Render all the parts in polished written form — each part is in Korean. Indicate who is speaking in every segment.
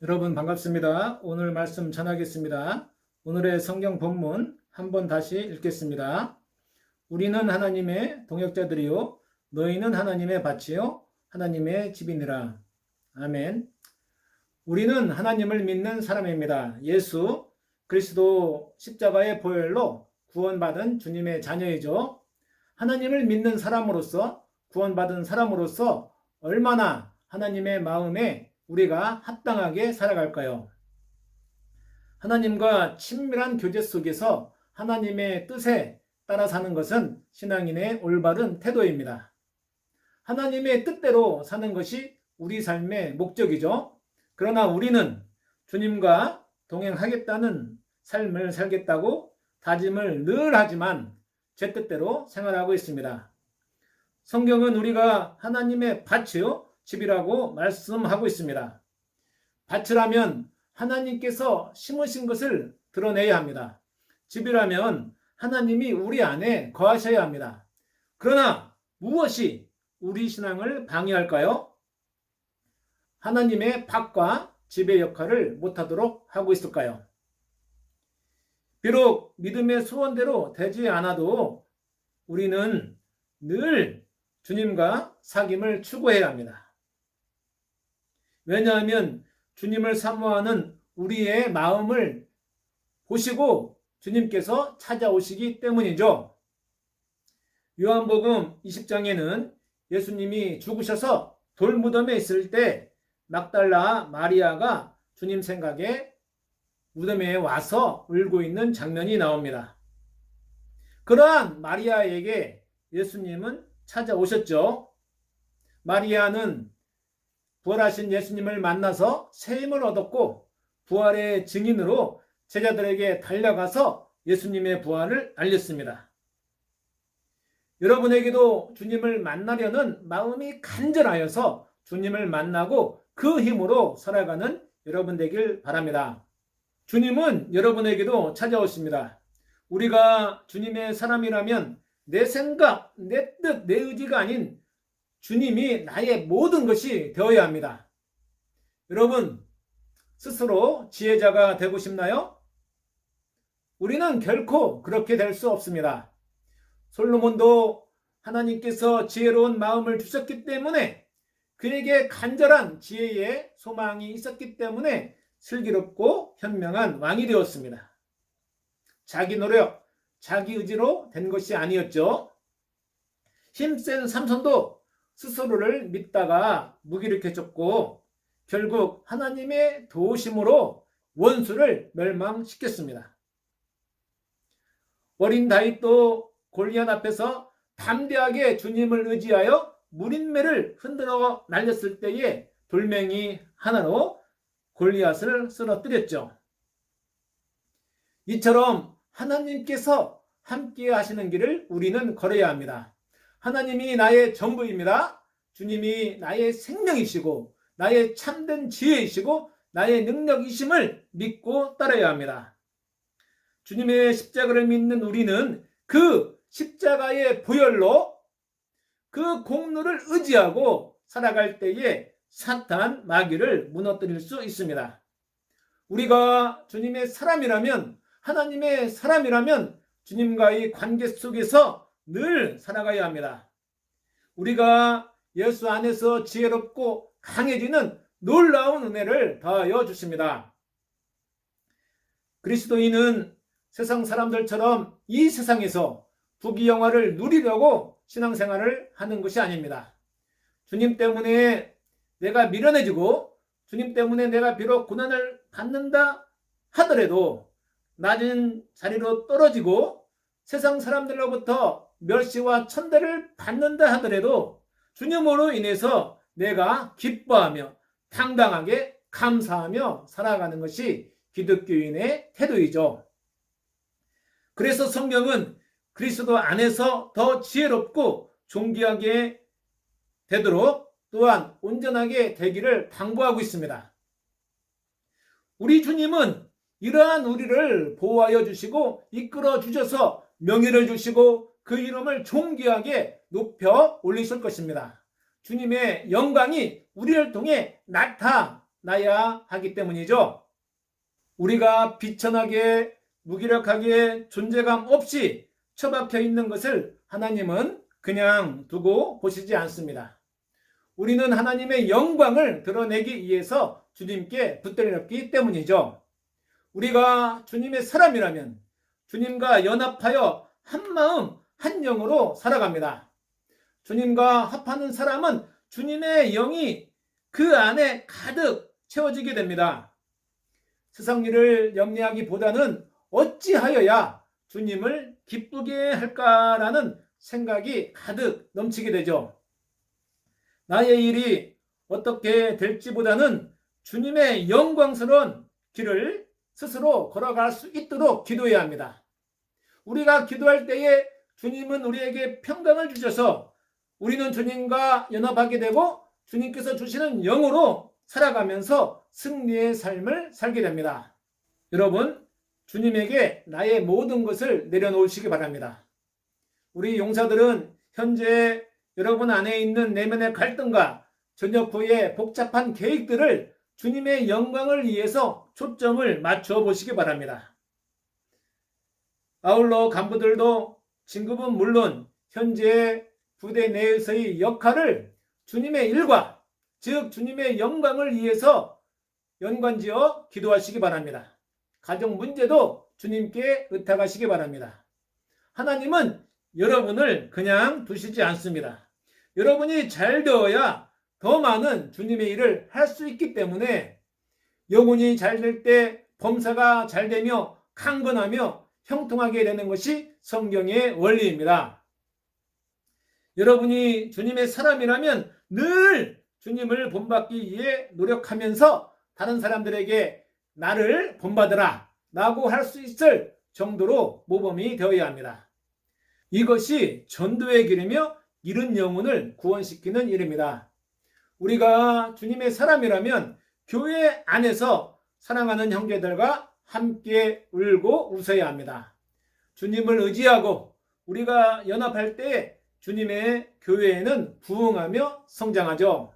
Speaker 1: 여러분 반갑습니다. 오늘 말씀 전하겠습니다. 오늘의 성경 본문 한번 다시 읽겠습니다. 우리는 하나님의 동역자들이요 너희는 하나님의 밭이요 하나님의 집이니라. 아멘. 우리는 하나님을 믿는 사람입니다. 예수 그리스도 십자가의 보혈로 구원받은 주님의 자녀이죠. 하나님을 믿는 사람으로서 구원받은 사람으로서 얼마나 하나님의 마음에 우리가 합당하게 살아갈까요? 하나님과 친밀한 교제 속에서 하나님의 뜻에 따라 사는 것은 신앙인의 올바른 태도입니다. 하나님의 뜻대로 사는 것이 우리 삶의 목적이죠. 그러나 우리는 주님과 동행하겠다는 삶을 살겠다고 다짐을 늘 하지만 제 뜻대로 생활하고 있습니다. 성경은 우리가 하나님의 밭이요 집이라고 말씀하고 있습니다. 밭이라면 하나님께서 심으신 것을 드러내야 합니다. 집이라면 하나님이 우리 안에 거하셔야 합니다. 그러나 무엇이 우리 신앙을 방해할까요? 하나님의 밭과 집의 역할을 못하도록 하고 있을까요? 비록 믿음의 소원대로 되지 않아도 우리는 늘 주님과 사귐을 추구해야 합니다. 왜냐하면 주님을 사모하는 우리의 마음을 보시고 주님께서 찾아오시기 때문이죠. 요한복음 20장에는 예수님이 죽으셔서 돌무덤에 있을 때 막달라 마리아가 주님 생각에 무덤에 와서 울고 있는 장면이 나옵니다. 그러한 마리아에게 예수님은 찾아오셨죠. 마리아는 부활하신 예수님을 만나서 새 힘을 얻었고 부활의 증인으로 제자들에게 달려가서 예수님의 부활을 알렸습니다. 여러분에게도 주님을 만나려는 마음이 간절하여서 주님을 만나고 그 힘으로 살아가는 여러분 되길 바랍니다. 주님은 여러분에게도 찾아오십니다. 우리가 주님의 사람이라면 내 생각, 내 뜻, 내 의지가 아닌 주님이 나의 모든 것이 되어야 합니다. 여러분, 스스로 지혜자가 되고 싶나요? 우리는 결코 그렇게 될 수 없습니다. 솔로몬도 하나님께서 지혜로운 마음을 주셨기 때문에 그에게 간절한 지혜의 소망이 있었기 때문에 슬기롭고 현명한 왕이 되었습니다. 자기 노력, 자기 의지로 된 것이 아니었죠. 힘센 삼손도 스스로를 믿다가 무기력해졌고 결국 하나님의 도우심으로 원수를 멸망시켰습니다. 어린 다윗도 골리앗 앞에서 담대하게 주님을 의지하여 무린매를 흔들어 날렸을 때에 돌멩이 하나로 골리앗을 쓰러뜨렸죠. 이처럼 하나님께서 함께 하시는 길을 우리는 걸어야 합니다. 하나님이 나의 전부입니다. 주님이 나의 생명이시고 나의 참된 지혜이시고 나의 능력이심을 믿고 따라야 합니다. 주님의 십자가를 믿는 우리는 그 십자가의 보혈로 그 공로를 의지하고 살아갈 때에 사탄 마귀를 무너뜨릴 수 있습니다. 우리가 주님의 사람이라면 하나님의 사람이라면 주님과의 관계 속에서 늘 살아가야 합니다. 우리가 예수 안에서 지혜롭고 강해지는 놀라운 은혜를 더하여 주십니다. 그리스도인은 세상 사람들처럼 이 세상에서 부귀영화를 누리려고 신앙생활을 하는 것이 아닙니다. 주님 때문에 내가 미련해지고 주님 때문에 내가 비록 고난을 받는다 하더라도 낮은 자리로 떨어지고 세상 사람들로부터 멸시와 천대를 받는다 하더라도 주님으로 인해서 내가 기뻐하며 당당하게 감사하며 살아가는 것이 기독교인의 태도이죠. 그래서 성경은 그리스도 안에서 더 지혜롭고 존귀하게 되도록 또한 온전하게 되기를 당부하고 있습니다. 우리 주님은 이러한 우리를 보호하여 주시고 이끌어 주셔서 명예를 주시고 그 이름을 존귀하게 높여 올리실 것입니다. 주님의 영광이 우리를 통해 나타나게 나야 하기 때문이죠. 우리가 비천하게 무기력하게 존재감 없이 처박혀 있는 것을 하나님은 그냥 두고 보시지 않습니다. 우리는 하나님의 영광을 드러내기 위해서 주님께 붙들렸기 때문이죠. 우리가 주님의 사람이라면 주님과 연합하여 한 마음 한 영으로 살아갑니다. 주님과 합하는 사람은 주님의 영이 그 안에 가득 채워지게 됩니다. 세상 일을 염려하기보다는 어찌하여야 주님을 기쁘게 할까라는 생각이 가득 넘치게 되죠. 나의 일이 어떻게 될지보다는 주님의 영광스러운 길을 스스로 걸어갈 수 있도록 기도해야 합니다. 우리가 기도할 때에 주님은 우리에게 평강을 주셔서 우리는 주님과 연합하게 되고 주님께서 주시는 영으로 살아가면서 승리의 삶을 살게 됩니다. 여러분, 주님에게 나의 모든 것을 내려놓으시기 바랍니다. 우리 용사들은 현재 여러분 안에 있는 내면의 갈등과 저녁 후의 복잡한 계획들을 주님의 영광을 위해서 초점을 맞춰 보시기 바랍니다. 아울러 간부들도 진급은 물론 현재 부대 내에서의 역할을 주님의 일과 즉 주님의 영광을 위해서 연관지어 기도하시기 바랍니다. 가정 문제도 주님께 의탁하시기 바랍니다. 하나님은 여러분을 그냥 두시지 않습니다. 여러분이 잘 되어야 더 많은 주님의 일을 할 수 있기 때문에 영혼이 잘 될 때 범사가 잘 되며 강건하며 형통하게 되는 것이 성경의 원리입니다. 여러분이 주님의 사람이라면 늘 주님을 본받기 위해 노력하면서 다른 사람들에게 나를 본받으라 라고 할 수 있을 정도로 모범이 되어야 합니다. 이것이 전도의 길이며 잃은 영혼을 구원시키는 일입니다. 우리가 주님의 사람이라면 교회 안에서 사랑하는 형제들과 함께 울고 웃어야 합니다. 주님을 의지하고 우리가 연합할 때 주님의 교회에는 부흥하며 성장하죠.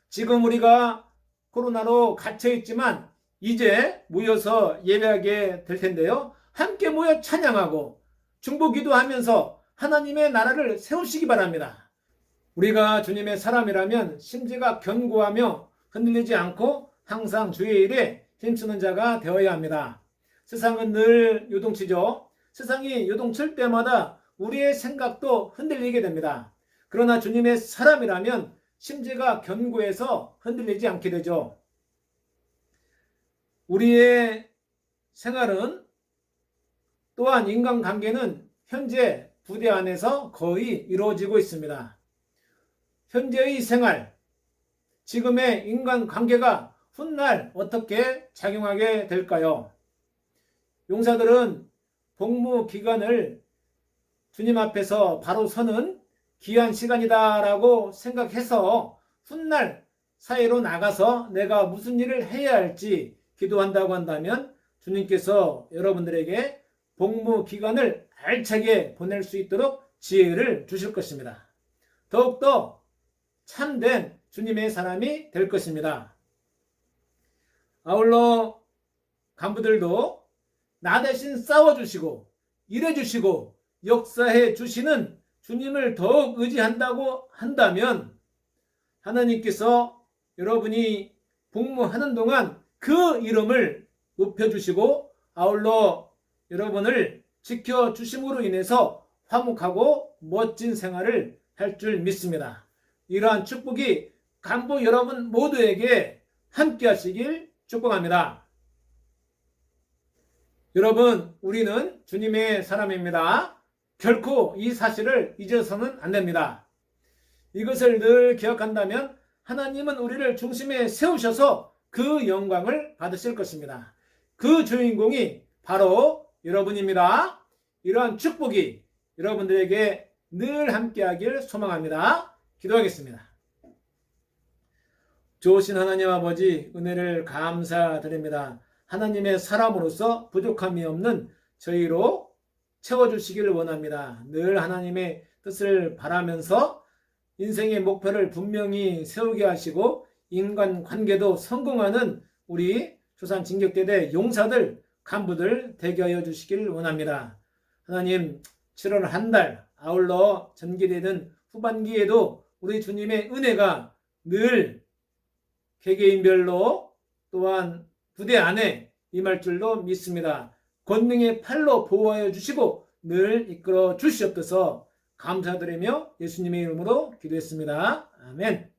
Speaker 1: 지금 우리가 코로나로 갇혀 있지만 이제 모여서 예배하게 될 텐데요. 함께 모여 찬양하고 중보기도하면서 하나님의 나라를 세우시기 바랍니다. 우리가 주님의 사람이라면 심지가 견고하며 흔들리지 않고 항상 주의 일에 힘쓰는 자가 되어야 합니다. 세상은 늘 요동치죠. 세상이 요동칠 때마다 우리의 생각도 흔들리게 됩니다. 그러나 주님의 사람이라면 심지가 견고해서 흔들리지 않게 되죠. 우리의 생활은 또한 인간관계는 현재 부대 안에서 거의 이루어지고 있습니다. 현재의 생활, 지금의 인간관계가 훗날 어떻게 작용하게 될까요? 용사들은 복무 기간을 주님 앞에서 바로 서는 귀한 시간이다라고 생각해서 훗날 사회로 나가서 내가 무슨 일을 해야 할지 기도한다고 한다면 주님께서 여러분들에게 복무 기간을 알차게 보낼 수 있도록 지혜를 주실 것입니다. 더욱더 참된 주님의 사람이 될 것입니다. 아울러 간부들도 나 대신 싸워주시고 일해주시고 역사해 주시는 주님을 더욱 의지한다고 한다면 하나님께서 여러분이 복무하는 동안 그 이름을 높여주시고 아울러 여러분을 지켜주심으로 인해서 화목하고 멋진 생활을 할 줄 믿습니다. 이러한 축복이 간부 여러분 모두에게 함께 하시길 축복합니다. 여러분, 우리는 주님의 사람입니다. 결코 이 사실을 잊어서는 안 됩니다. 이것을 늘 기억한다면 하나님은 우리를 중심에 세우셔서 그 영광을 받으실 것입니다. 그 주인공이 바로 여러분입니다. 이러한 축복이 여러분들에게 늘 함께하길 소망합니다. 기도하겠습니다. 좋으신 하나님 아버지, 은혜를 감사드립니다. 하나님의 사람으로서 부족함이 없는 저희로 채워주시기를 원합니다. 늘 하나님의 뜻을 바라면서 인생의 목표를 분명히 세우게 하시고 인간관계도 성공하는 우리 조산진격대대 용사들, 간부들 되게 하여 주시길 원합니다. 하나님, 7월 한 달 아울러 전개되는 후반기에도 우리 주님의 은혜가 늘 개개인별로 또한 부대 안에 임할 줄로 믿습니다. 권능의 팔로 보호하여 주시고 늘 이끌어 주시옵소서. 감사드리며 예수님의 이름으로 기도했습니다. 아멘.